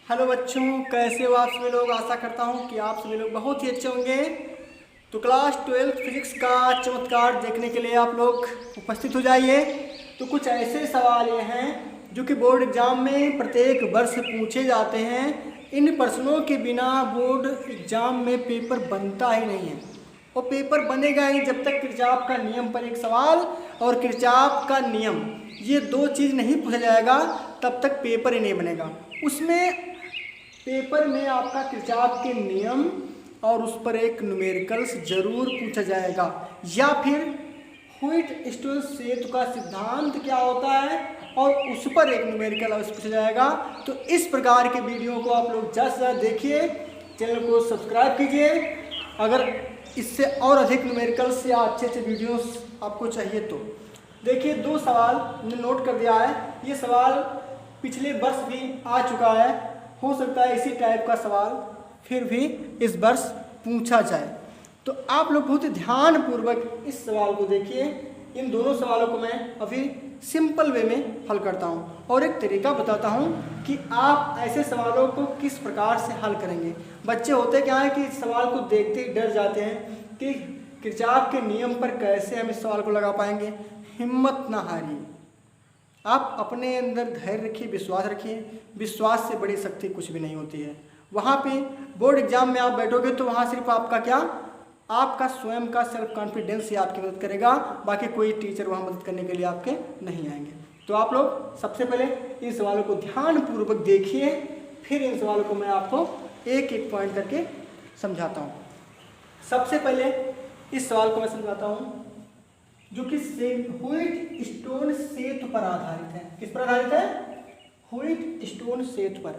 Hello बच्चों, कैसे हो आप सभी लोग। आशा करता हूँ कि आप सभी लोग बहुत ही अच्छे होंगे। तो क्लास 12 फिजिक्स का चमत्कार देखने के लिए आप लोग उपस्थित हो जाइए। तो कुछ ऐसे सवाल ये हैं जो कि बोर्ड एग्जाम में प्रत्येक वर्ष पूछे जाते हैं। इन प्रश्नों के बिना बोर्ड एग्जाम में पेपर बनता ही नहीं है। और पेपर बनेगा ही जब तक किरचॉफ का नियम पर एक सवाल और किरचॉफ का नियम ये दो चीज़ नहीं पूछा जाएगा, तब तक पेपर ही नहीं बनेगा। उसमें पेपर में आपका किरचॉफ के नियम और उस पर एक न्यूमेरिकल्स जरूर पूछा जाएगा, या फिर व्हाइट-स्टोन सेतु का सिद्धांत क्या होता है और उस पर एक न्यूमेरिकल अवश्य पूछा जाएगा। तो इस प्रकार के वीडियो को आप लोग ज़्यादा से ज़्यादा देखिए, चैनल को सब्सक्राइब कीजिए। अगर इससे और अधिक न्यूमेरिकल्स या अच्छे अच्छे वीडियोस आपको चाहिए तो देखिए, दो सवाल मैंने नोट कर दिया है। ये सवाल पिछले वर्ष भी आ चुका है, हो सकता है इसी टाइप का सवाल फिर भी इस वर्ष पूछा जाए। तो आप लोग बहुत ही ध्यानपूर्वक इस सवाल को देखिए। इन दोनों सवालों को मैं अभी सिंपल वे में हल करता हूँ और एक तरीका बताता हूँ कि आप ऐसे सवालों को किस प्रकार से हल करेंगे। बच्चे होते क्या है कि इस सवाल को देखते ही डर जाते हैं कि किरचॉफ के नियम पर कैसे हम इस सवाल को लगा पाएंगे। हिम्मत ना हारिए, आप अपने अंदर धैर्य रखिए, विश्वास रखिए। विश्वास से बड़ी शक्ति कुछ भी नहीं होती है। वहाँ पे बोर्ड एग्जाम में आप बैठोगे तो वहाँ सिर्फ आपका क्या, आपका स्वयं का सेल्फ कॉन्फिडेंस ही आपकी मदद करेगा। बाकी कोई टीचर वहाँ मदद करने के लिए आपके नहीं आएंगे। तो आप लोग सबसे पहले इन सवालों को ध्यानपूर्वक देखिए, फिर इन सवालों को मैं आपको एक एक पॉइंट करके समझाता हूँ। सबसे पहले इस सवाल को मैं समझाता हूँ जो कि व्हाइट-स्टोन सेतु पर आधारित है। किस पर आधारित है? व्हाइट-स्टोन सेतु पर।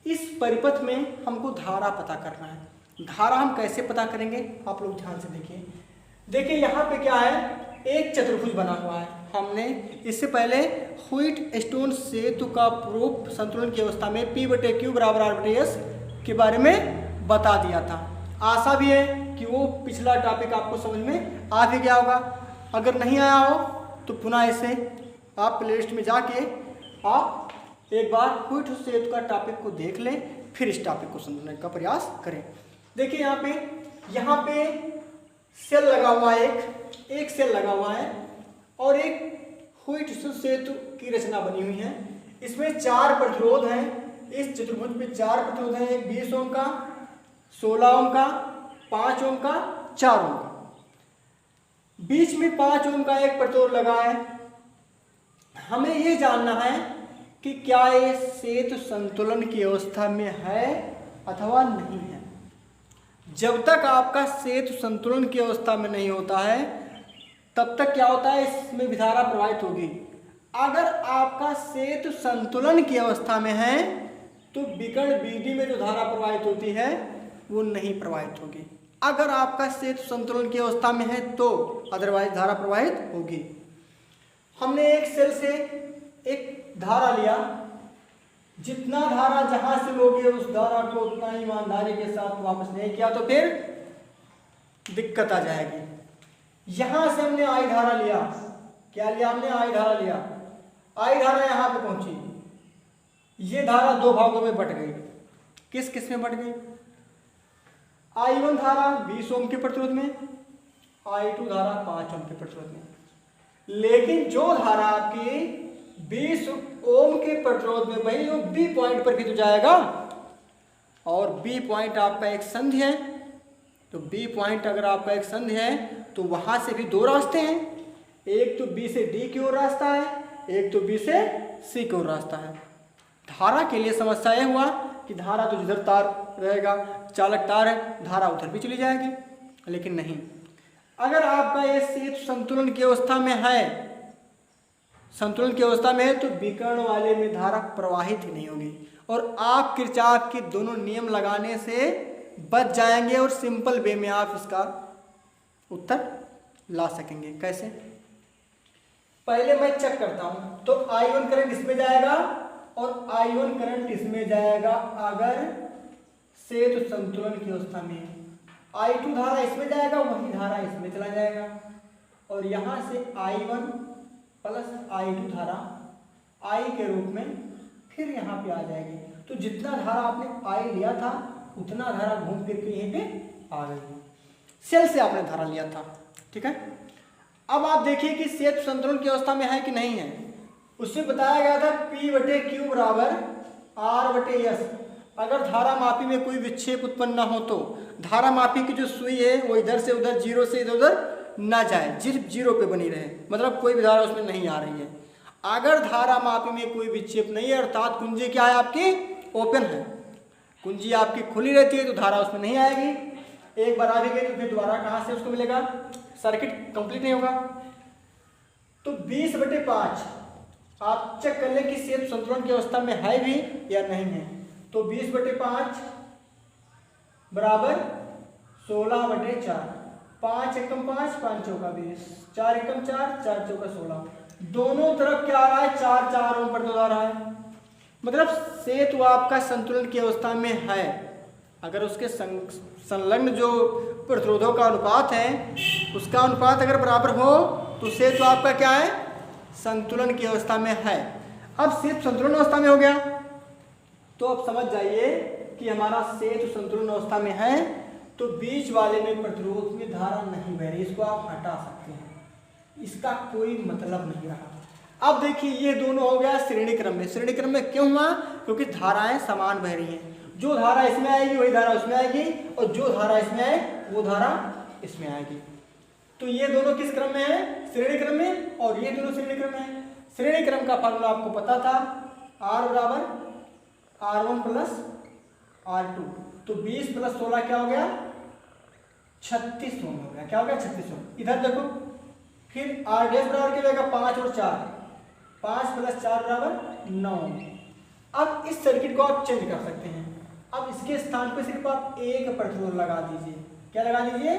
इस परिपथ में हमको धारा पता करना है। धारा हम कैसे पता करेंगे, आप लोग ध्यान से देखिए। देखिए यहाँ पे क्या है, एक चतुर्भुज बना हुआ है। हमने इससे पहले व्हाइट-स्टोन सेतु का प्रूफ संतुलन की अवस्था में P/Q बराबर R/S के बारे में बता दिया था। आशा भी है कि वो पिछला टॉपिक आपको समझ में आ भी गया होगा। अगर नहीं आया हो तो पुनः इसे आप प्लेलिस्ट में जाके आप एक बार व्हाइट-स्टोन सेतु का टॉपिक को देख लें, फिर इस टॉपिक को समझने का प्रयास करें। देखिए यहाँ पे सेल लगा हुआ है, एक सेल लगा हुआ है और एक व्हाइट-स्टोन सेतु की रचना बनी हुई है। इसमें 4 प्रतिरोध हैं। इस चतुर्भुज में 4 प्रतिरोध हैं, एक 20 ओम का, 16 ओम का, 5 ओम का, 4 ओम का। बीच में 5 ओम का एक प्रतिरोध लगा है। हमें यह जानना है कि क्या ये सेतु संतुलन की अवस्था में है अथवा नहीं है। जब तक आपका सेतु संतुलन की अवस्था में नहीं होता है तब तक क्या होता है, इसमें विधारा प्रवाहित होगी। अगर आपका सेतु संतुलन की अवस्था में है तो विकर्ण बीडी में जो धारा प्रवाहित होती है वो नहीं प्रवाहित होगी। अगर आपका सेतु संतुलन की अवस्था में है तो अदरवाइज धारा प्रवाहित होगी। हमने एक सेल से एक धारा लिया, जितना धारा जहां से लोगे उस धारा को उतना ही ईमानदारी के साथ वापस नहीं किया तो फिर दिक्कत आ जाएगी। यहां से हमने आई धारा लिया, क्या लिया हमने, आई धारा लिया। आई धारा यहां पे पहुंची, ये धारा 2 भागों में बट गई। किस किस में बट गई? I1 धारा 20 ओम के प्रतिरोध में, I2 धारा 5 ओम के प्रतिरोध में। लेकिन जो धारा आपकी 20 ओम के प्रतिरोध में वही वो B पॉइंट पर भी तो जाएगा, और B पॉइंट आपका एक संधि है। तो B पॉइंट अगर आपका एक संधि है तो वहां से भी 2 रास्ते हैं। एक तो B से D की ओर रास्ता है, एक तो B से C की ओर रास्ता है। धारा के लिए समस्या यह हुआ कि धारा तो जिधर तार रहेगा, चालक तार है, धारा उधर भी चली जाएगी। लेकिन नहीं, अगर आपका ये सेतु संतुलन की अवस्था में है, संतुलन की अवस्था में है तो विकर्ण वाले में धारा प्रवाहित ही नहीं होगी और आप किरचॉफ के दोनों नियम लगाने से बच जाएंगे और सिंपल वे में आप इसका उत्तर ला सकेंगे। कैसे? पहले मैं चेक करता हूं। तो I1 करंट इसमें जाएगा और I1 करंट इसमें जाएगा अगर सेतु संतुलन की अवस्था में है। I2 धारा इसमें जाएगा, वही धारा इसमें चला जाएगा और यहां से I1 प्लस I2 धारा I के रूप में फिर यहाँ पे आ जाएगी। तो जितना धारा आपने आई लिया था उतना धारा घूम फिर के यहीं पे आ गई, सेल से आपने धारा लिया था। ठीक है, अब आप देखिए कि सेतु संतुलन की अवस्था में है कि नहीं है। उसमें बताया गया था P/Q बराबर R/S। अगर धारा मापी में कोई विक्षेप उत्पन्न न हो तो धारा मापी की जो सुई है वो इधर से उधर, जीरो से इधर उधर ना जाए, सिर्फ जीरो पे बनी रहे, मतलब कोई भी धारा उसमें नहीं आ रही है। अगर धारा मापी में कोई विक्षेप नहीं है अर्थात कुंजी क्या है आपकी, ओपन है, कुंजी आपकी खुली रहती है तो धारा उसमें नहीं आएगी। एक बार आ भी गई तो फिर दोबारा कहाँ से उसको मिलेगा, सर्किट कंप्लीट नहीं होगा। तो 20/5 आप चेक कर लें कि सेतु संतुलन की अवस्था में है भी या नहीं है। तो 20/5 बराबर 16/4, 5 एकम 5, 5 चौका 20, 4 एकम 4, 4 चौका 16। दोनों तरफ क्या आ रहा है, 4 4 ओम प्रतिरोध आ रहा है, मतलब सेतु आपका संतुलन की अवस्था में है। अगर उसके संलग्न जो प्रतिरोधों का अनुपात है उसका अनुपात अगर बराबर हो तो सेतु आपका क्या है, संतुलन की अवस्था में है। अब सेतु संतुलन अवस्था में हो गया तो अब समझ जाइए कि हमारा सेतु संतुलन अवस्था में है, तो बीच वाले में प्रतिरोध में धारा नहीं बह रही, इसको आप हटा सकते हैं, इसका कोई मतलब नहीं रहा। अब देखिए ये दोनों हो गया श्रेणी क्रम में। श्रेणी क्रम में क्यों हुआ, क्योंकि धाराएं समान बह रही हैं, जो धारा इसमें आएगी वही धारा उसमें आएगी, और जो धारा इसमें आए वो धारा इसमें आएगी। तो ये दोनों किस क्रम में है, श्रेणी क्रम में, और ये दोनों श्रेणी क्रम में है। श्रेणी क्रम का फार्मूला आपको पता था, R बराबर R1 प्लस R2। तो 20 प्लस 16 क्या हो गया, 36 ओम हो गया। क्या हो गया, 36 ओम। इधर देखो फिर R डैश बराबर क्या होगा, 5 और 4, 5 प्लस 4 बराबर 9। अब इस सर्किट को आप चेंज कर सकते हैं। अब इसके स्थान पर सिर्फ आप एक प्रतिरोध लगा दीजिए। क्या लगा दीजिए,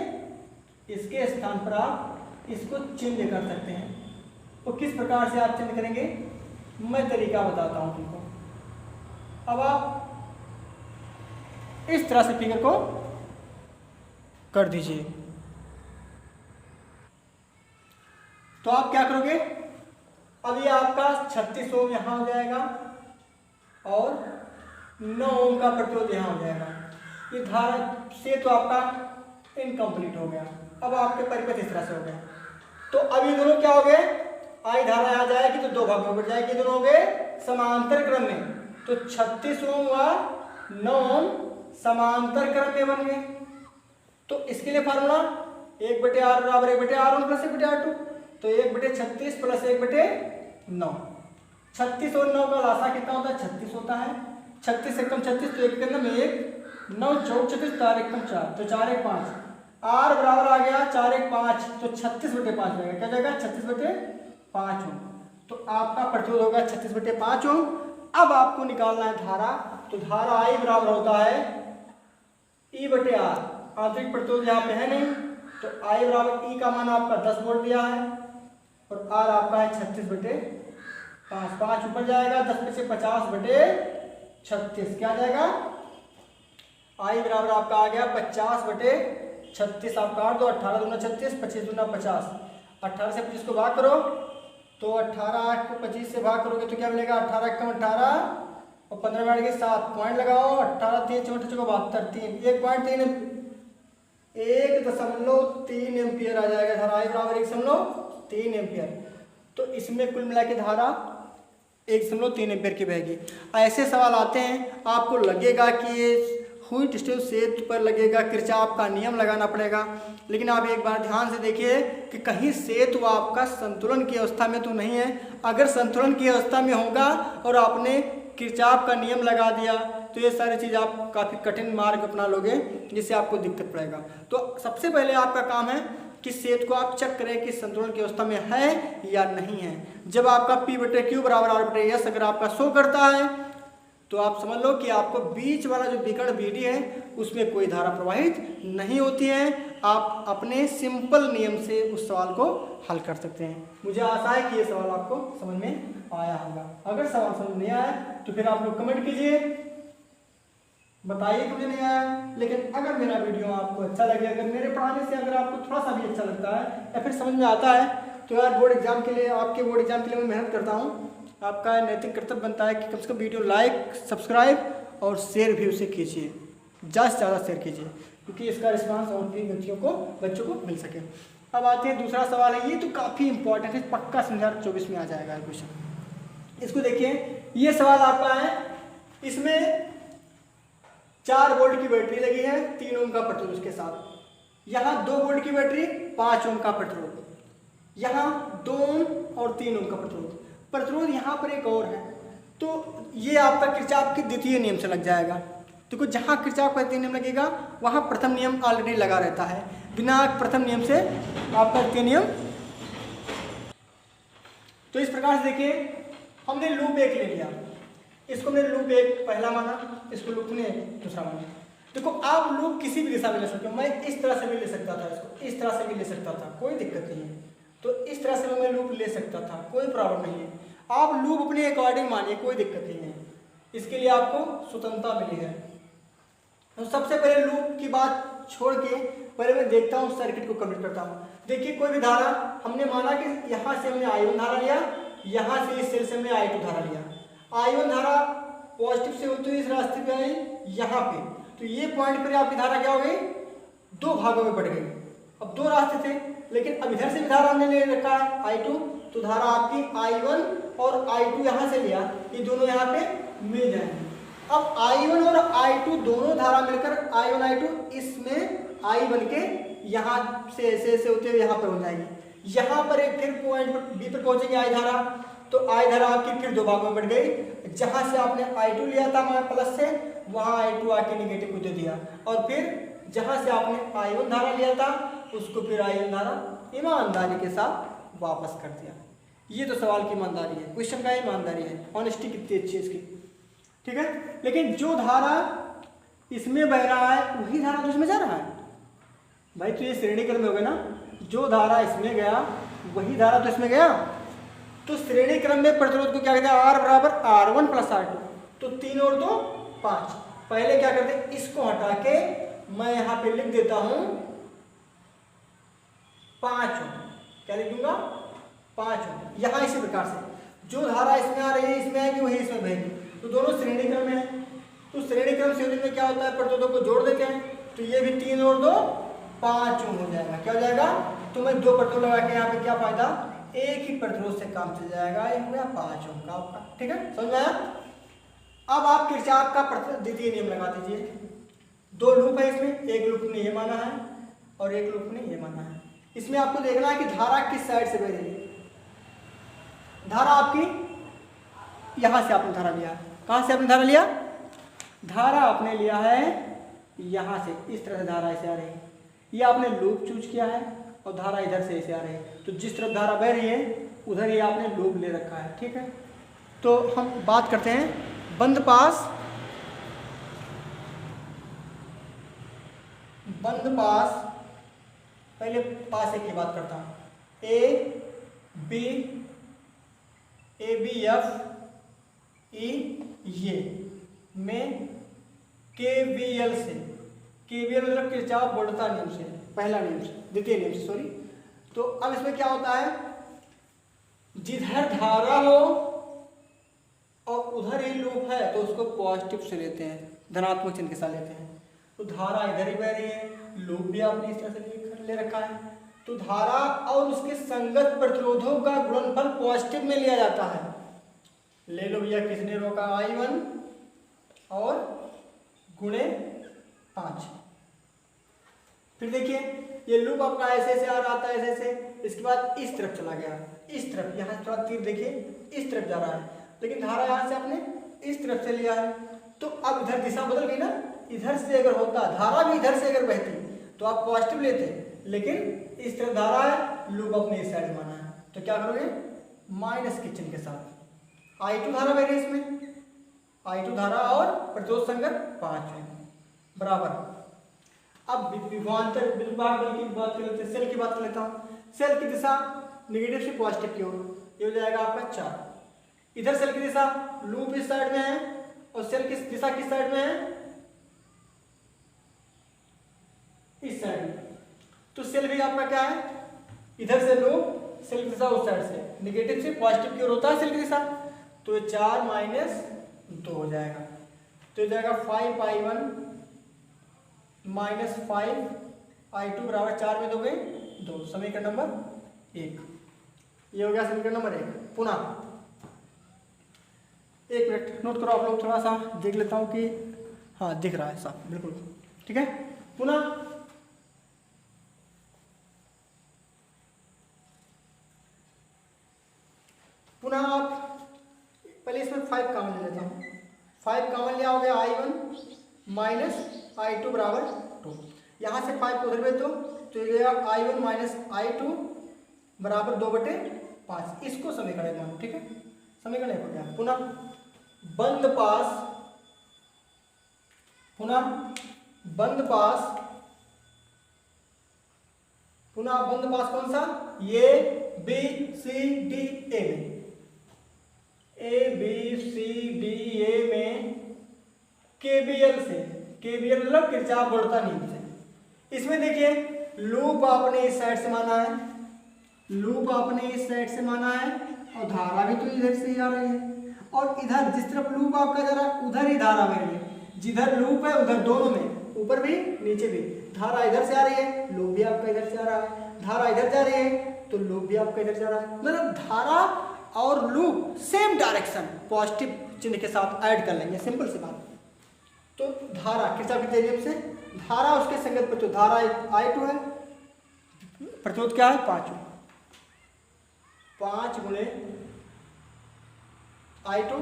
इसके स्थान पर आप इसको चेंज कर सकते हैं। तो किस प्रकार से आप चेंज करेंगे, मैं तरीका बताता हूं तुमको। अब आप इस तरह से फिगर को कर दीजिए। तो आप क्या करोगे, अब ये आपका 36 ओम यहां हो जाएगा और 9 ओम का प्रतिरोध यहां हो जाएगा। ये धारा से तो आपका इनकम्प्लीट हो गया। अब आपके परिपथ इस तरह से हो गए। तो अब ये दोनों क्या हो गए, आई धारा आ जाएगी तो दो भागों में बढ़ जाएगी, दोनों हो गए समांतर क्रम में। तो 36 ओम व 9 ओम समांतर क्रम में बन गए। तो इसके लिए फार्मूला 1/R बराबर 1/R1 प्लस 1/R2। तो 1/36 प्लस 1/9। 36 और 9 का लासा कितना होता है, 36 होता है। 36 एकम 36 तो एक अंदर में 1, 9 चौक 36, 4 एकम 4, तो 4 1 5। R बराबर आ गया 4 1 5, तो 36/5 जाएगा। क्या जाएगा, 36/5 ओम। तो आपका प्रतिरोध होगा 36/5 ओम। अब आपको निकालना है धारा। तो धारा I बराबर होता है E/R। आंतरिक प्रतिरोध यहाँ पे है नहीं, तो I बराबर E का मान आपका 10 वोल्ट दिया है और R आपका है 36/5। 5 ऊपर जाएगा, 10 में से 50/36 क्या जाएगा, I बराबर आपका आ गया 50/36। आप काट दो, 18 दूना 36, 25 दूना 50। 18 से 25 को भाग करो तो 18 को 25 से भाग करोगे तो क्या मिलेगा, 18 कम 18 और 15 बैठ गए 7, पॉइंट लगाओ। 18 3 64 72 3, 1.3 एम्पियर आ जाएगा धारा। I बराबर 1.3 एम्पियर। तो इसमें कुल मिला के धारा 1.3 एम्पियर की बहेगी। ऐसे सवाल आते हैं, आपको लगेगा कि ये हुई डिस्टेंस सेतु पर लगेगा, किरचॉफ का नियम लगाना पड़ेगा, लेकिन आप एक बार ध्यान से देखिए कि कहीं सेतु आपका संतुलन की अवस्था में तो नहीं है। अगर संतुलन की अवस्था में होगा और आपने किरचॉफ का नियम लगा दिया तो ये सारी चीज़ आप काफ़ी कठिन मार्ग अपना लोगे, जिससे आपको दिक्कत पड़ेगा। तो सबसे पहले आपका काम है कि सेतु को आप चेक करें कि संतुलन की अवस्था में है या नहीं है। जब आपका P/Q बराबर R/S अगर आपका शो करता है तो आप समझ लो कि आपको बीच वाला जो विकर्ण BD है उसमें कोई धारा प्रवाहित नहीं होती है। आप अपने सिंपल नियम से उस सवाल को हल कर सकते हैं। मुझे आशा है कि ये सवाल आपको समझ में आया होगा। अगर सवाल समझ नहीं आया तो फिर आप लोग कमेंट कीजिए, बताइए कि मुझे नहीं आया। लेकिन अगर मेरा वीडियो आपको अच्छा लगे, अगर मेरे पढ़ाने से अगर आपको थोड़ा सा भी अच्छा लगता है या फिर समझ में आता है, तो यार बोर्ड एग्जाम के लिए, आपके बोर्ड एग्जाम के लिए मैं मेहनत करता हूँ। आपका नैतिक कर्तव्य बनता है कि कम से कम वीडियो लाइक, सब्सक्राइब और शेयर भी उसे कीजिए, ज़्यादा से ज़्यादा शेयर कीजिए, क्योंकि इसका रिस्पांस और भी बच्चों को मिल सके। अब आते हैं दूसरा सवाल है, ये तो काफ़ी इंपॉर्टेंट है, पक्का 2024 में आ जाएगा क्वेश्चन। इसको देखिए, ये सवाल आपका है, इसमें 4 वोल्ट की बैटरी लगी है 3 ओम का प्रतिरोध के साथ, यहाँ 2 वोल्ट की बैटरी 5 ओम का प्रतिरोध, यहाँ 2 ओम और 3 ओम का प्रतिरोध यहाँ पर एक और है, तो ये आपका किरचॉफ के द्वितीय नियम से लग जाएगा। देखो जहाँ किरचॉफ का द्वितीय नियम लगेगा वहाँ प्रथम नियम ऑलरेडी लगा रहता है, बिना प्रथम नियम से आपका द्वितीय नियम। तो इस प्रकार से देखिए, हमने लूप 1 ले लिया, इसको हमने लूप 1 पहला माना, इसको लूप ने दूसरा माना। देखो आप लूप किसी भी दिशा में ले सकते हो, मैं इस तरह से भी ले सकता था, इसको इस तरह से भी ले सकता था, कोई दिक्कत नहीं है। तो इस तरह से मैं लूप ले सकता था, कोई प्रॉब्लम नहीं है। आप लूप अपने अकॉर्डिंग मानिए, कोई दिक्कत नहीं है, इसके लिए आपको स्वतंत्रता मिली है। तो सबसे पहले लूप की बात छोड़ के पहले मैं देखता हूँ, सर्किट को कंप्लीट करता हूँ। देखिए कोई भी धारा हमने माना कि यहाँ से हमने I1 धारा लिया, यहाँ से इस सेल से हमने I2 धारा लिया। I1 धारा पॉजिटिव से होती हुई इस रास्ते पे आई यहाँ पे, तो ये पॉइंट पर आपकी धारा क्या हो गई, 2 भागों में बढ़ गई। अब 2 रास्ते थे, लेकिन अब इधर से भी धारा हमने ले रखा है I2, तो धारा आपकी I1 और I2 यहाँ से लिया, ये दोनों यहाँ पे मिल जाएंगे। अब I1 और I2 दोनों धारा मिलकर I1 I2 इसमें I बन के यहाँ से ऐसे होते हुए यहाँ पर हो जाएगी। यहाँ पर एक फिर पॉइंट पर B पर पहुँचेगी I धारा, तो I धारा आपकी फिर 2 भागों में बढ़ गई। जहाँ से आपने I2 लिया था हमारे प्लस से, वहाँ I2 आके निगेटिव को दे दिया, और फिर जहाँ से आपने I1 धारा लिया था उसको फिर I1 धारा ईमानदारी के साथ वापस कर दिया। ये तो सवाल की ईमानदारी है, क्वेश्चन का ईमानदारी है, ऑनेस्टी कितनी अच्छी है इसकी, ठीक है। लेकिन जो धारा इसमें बह रहा है वही धारा तो इसमें जा रहा है भाई, तो ये श्रेणी क्रम में हो गया ना, जो धारा इसमें गया वही धारा तो इसमें गया। तो श्रेणी क्रम में प्रतिरोध को क्या कहते हैं, R बराबर R1 प्लस R2, तो 3 और 2 5। पहले क्या करते हैं, इसको हटा के मैं यहाँ पे लिख देता हूँ 5 ओम, क्या लिख दूंगा 5 ओम। यहाँ इसी प्रकार से जो धारा इसमें आ रही है इसमें आएगी वही इसमें बहेगी, तो दोनों श्रेणी क्रम में है। तो श्रेणी क्रम संयोजन में क्या होता है, प्रतिरोधों को जोड़ देते हैं, तो ये भी 3 और 2 5 ओम हो जाएगा। क्या हो जाएगा, तो मैं 2 प्रतिरोध लगा के यहाँ पे क्या फायदा, एक ही प्रतिरोध से काम चल जाएगा, ये हो गया 5 ओम का आपका, ठीक है, समझ में आया। अब आप किरचॉफ का द्वितीय नियम लगा दीजिए। 2 लूप है इसमें, एक लूप ने ये माना है और एक लूप ने ये माना है। इसमें आपको देखना है कि धारा किस साइड से बह रही है। धारा आपकी यहाँ से आपने धारा लिया, कहाँ से आपने धारा लिया, धारा आपने लिया है यहाँ से, इस तरह से धारा ऐसे आ रही है, ये आपने लूप चूज किया है और धारा इधर से ऐसे आ रही है, तो जिस तरफ धारा बह रही है उधर ही आपने लूप ले रखा है, ठीक है। तो हम बात करते हैं बंद पास पहले पास एक की बात करता हूँ, ए बी एफ ई ये में KVL से, KVL मतलब किरचॉफ वोल्टता नियम से, पहला नियम से, द्वितीय नियम से सॉरी। तो अब इसमें क्या होता है, जिधर धारा हो और उधर ही लूप है तो उसको पॉजिटिव से लेते हैं, धनात्मक चिन्ह के साथ लेते हैं। तो धारा इधर ही बह रही है, लूप भी आपने इस तरह से ले रखा है, तो धारा और उसके संगत प्रतिरोधों का गुणनफल पॉजिटिव में लिया जाता है। ले लो भैया, किसने रोका, I1 और गुणे 5। फिर देखिए ये लूप आपका ऐसे ऐसे आ रहा था, ऐसे ऐसे, इसके बाद इस तरफ चला गया, इस तरफ, यहाँ थोड़ा तीर देखिए इस तरफ जा रहा है, लेकिन धारा यहाँ से आपने इस तरफ से लिया है, तो अब इधर दिशा बदल गई ना। इधर से अगर होता, धारा भी इधर से अगर बहती तो आप पॉजिटिव लेते, लेकिन इस तरफ धारा है, लूप अपने इस साइड माना है, तो क्या करोगे, माइनस के चिन्ह के साथ। I2 धारा बह रही है इसमें, I2 धारा और प्रतिरोध संगत 5 है बराबर। अब विभवांतर विभाग बल की बात कर लेते हैं, सेल की बात कर लेता हूँ। सेल की दिशा निगेटिव से पॉजिटिव की ओर, ये हो जाएगा आपका 4। इधर सेल की दिशा, लूप इस साइड में है और सेल की दिशा किस साइड में है, इस साइड में। तो सेल भी आपका क्या है, इधर से लूप, सेल की दिशा उस साइड से, निगेटिव से पॉजिटिव की ओर होता है सेल की दिशा, तो 4 - 2 हो जाएगा। तो ये जाएगा 5i1 माइनस 5i2 बराबर 4 में दोगे 2, समीकरण नंबर 1। ये हो गया समीकरण नंबर 1। पुनः एक मिनट नोट करो आप लोग, थोड़ा सा देख लेता हूँ कि हाँ दिख रहा है साफ बिल्कुल, ठीक है। पुनः आप पहले इसमें 5 कॉमन ले लेता हूँ। 5 कॉमन लिया हो गया i1 माइनस i2 बराबर 2। यहाँ से 5 को उधर भेज दो तो ये जाएगा i1 माइनस i2 बराबर 2/5। इसको समीकरण मान, ठीक है, समीकरण 1 हो गया। पुनः बंद पास कौन सा, ये बी सी डी ए में केबीएल से, केबीएल मतलब किरचॉफ बढ़ता नियम से। इसमें देखिए लूप आपने इस साइड से माना है, और धारा भी तो इधर से ही आ रही है, और इधर जिस तरफ लूप आपका जा रहा है उधर ही धारा बह रही है। जिधर लूप है उधर दोनों में, ऊपर भी नीचे भी, धारा इधर से आ रही है, लूप भी आपका इधर से आ रहा है, धारा इधर जा रही है तो लूप भी आपका इधर जा रहा है। मतलब धारा और लूप सेम डायरेक्शन पॉजिटिव चिन्ह के साथ ऐड कर लेंगे, सिंपल सी बात। तो धारा किरचॉफ के नियम से धारा उसके संगत प्रतिरोध, धारा i2 है, प्रतिरोध क्या है 5 गुणे i2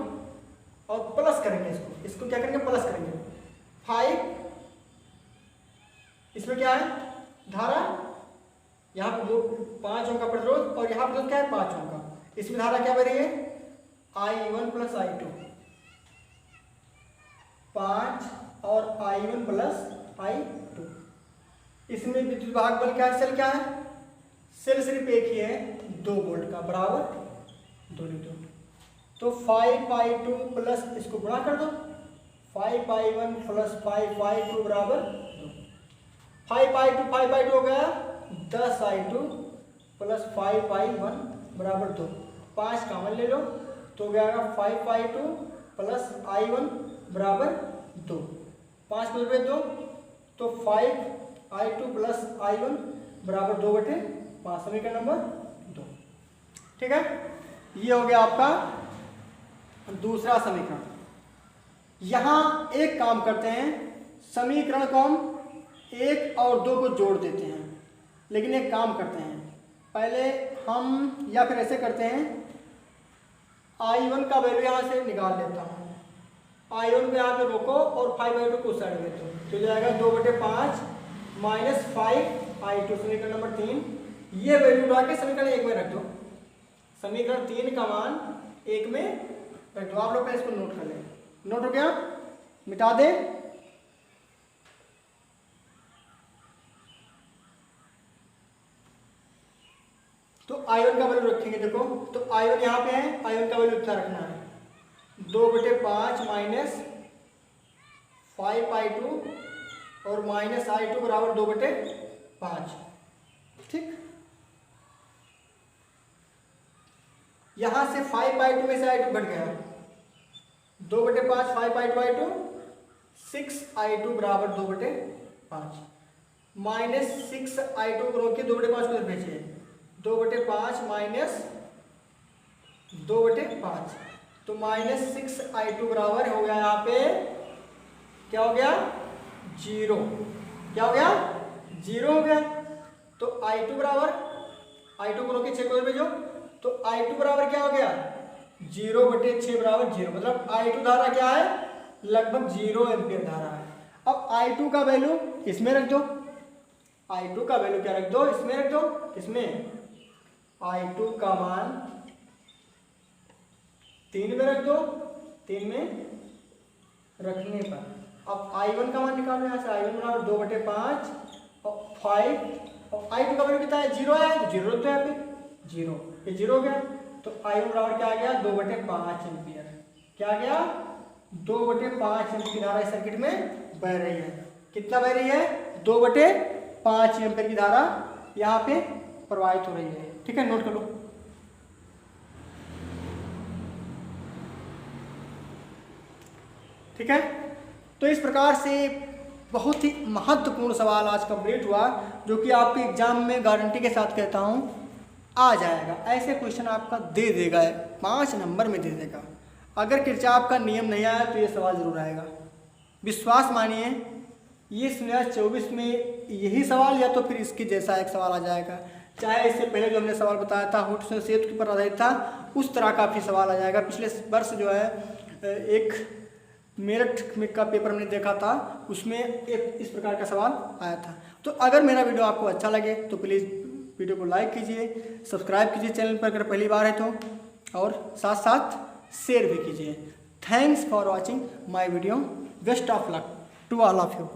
और प्लस करेंगे इसको क्या करेंगे, प्लस करेंगे 5। इसमें क्या है धारा, यहाँ पे 5 ओम का प्रतिरोध और यहाँ प्रतिरोध क्या है 5 ओम का। इसमें धारा क्या बह रही है i1 प्लस i2, 5 और i1 प्लस i2। इसमें विद्युत वाहक बल क्या है, सेल क्या है, सेल सिर्फ एक ही है 2 वोल्ट का, बराबर 2 न्यूटन। तो 5i2 प्लस इसको गुणा कर दो, 5i1 प्लस 5i2 बराबर 2। 5i2 हो गया 10i2 प्लस 5i1 बराबर 2। 5 कॉमन ले लो तो गया 5i2 प्लस i1 बराबर 2। 5 को भेज दो तो 5i2 प्लस i1 बराबर 2/5, समीकरण नंबर 2, ठीक है। ये हो गया आपका दूसरा समीकरण। यहां एक काम करते हैं, समीकरण को हम 1 और 2 को जोड़ देते हैं, लेकिन एक काम करते हैं पहले हम, या फिर ऐसे करते हैं i1 का वैल्यू यहाँ से निकाल लेता हूँ, i1 को यहाँ पे रोको और 5i2 को उस साइड में दो, तो जाएगा 2/5 माइनस 5i2, समीकरण नंबर 3। ये वैल्यू उठा के समीकरण 1 में रख दो, समीकरण 3 का मान 1 में रख दो। आप लोग पहले इसको नोट कर लें, नोट हो गया, मिटा दे। तो i1 का वैल्यू रखेंगे, देखो तो i1 यहाँ पे है, i1 का वैल्यू इतना रखना है 2/5 माइनस 5i2 और माइनस i2 बराबर 2/5, ठीक। यहां से 5i2 में से i2 घट गया, 2/5 5i2 6i2 बराबर 2/5 माइनस 6i2 को रोकिए, 2/5 को भेजिए, 2/5 माइनस 2/5 तो माइनस 6i2 बराबर हो गया, यहाँ पे क्या हो गया 0, क्या हो गया 0 हो गया। तो i2 बराबर, i2 को रोके 6 को भेजो, तो i2 बराबर क्या हो गया 0/6 बराबर 0, मतलब i2 धारा क्या है लगभग 0 एम्पियर धारा है। अब i2 का वैल्यू इसमें रख दो, i2 का वैल्यू क्या रख दो, इसमें रख दो, इसमें i2 का मान 3 में रख दो, 3 में रखने पर अब i1 का मान निकालो, यहाँ से i1 बराबर 2/5 और 5 और i2 का वैल्यू कितना है 0 है, तो 0 रख दो, यहाँ पे 0, ये 0 हो गया। तो i1 बराबर क्या आ गया 2/5 एम्पियर, क्या आ गया 2/5 एम्पियर धारा इस सर्किट में बह रही है। कितना बह रही है 2/5 एम्पियर की धारा यहाँ पे प्रवाहित हो रही है, ठीक है, नोट कर लो। ठीक है, तो इस प्रकार से बहुत ही महत्वपूर्ण सवाल आज कंप्लीट हुआ, जो कि आपके एग्जाम में गारंटी के साथ कहता हूँ आ जाएगा। ऐसे क्वेश्चन आपका दे देगा, 5 नंबर में दे देगा। अगर किरचॉफ का नियम नहीं आया तो ये सवाल जरूर आएगा, विश्वास मानिए। ये 2024 में यही सवाल या तो फिर इसके जैसा एक सवाल आ जाएगा, चाहे इससे पहले जो हमने सवाल बताया था होठ से सेतु के ऊपर आधारित था, उस तरह का भी सवाल आ जाएगा। पिछले वर्ष जो है एक मेरठ में का पेपर हमने देखा था, उसमें एक इस प्रकार का सवाल आया था। तो अगर मेरा वीडियो आपको अच्छा लगे तो प्लीज़ वीडियो को लाइक कीजिए, सब्सक्राइब कीजिए चैनल पर अगर पहली बार है तो, और साथ साथ शेयर भी कीजिए। Thanks for watching my video. Best of luck to all of you.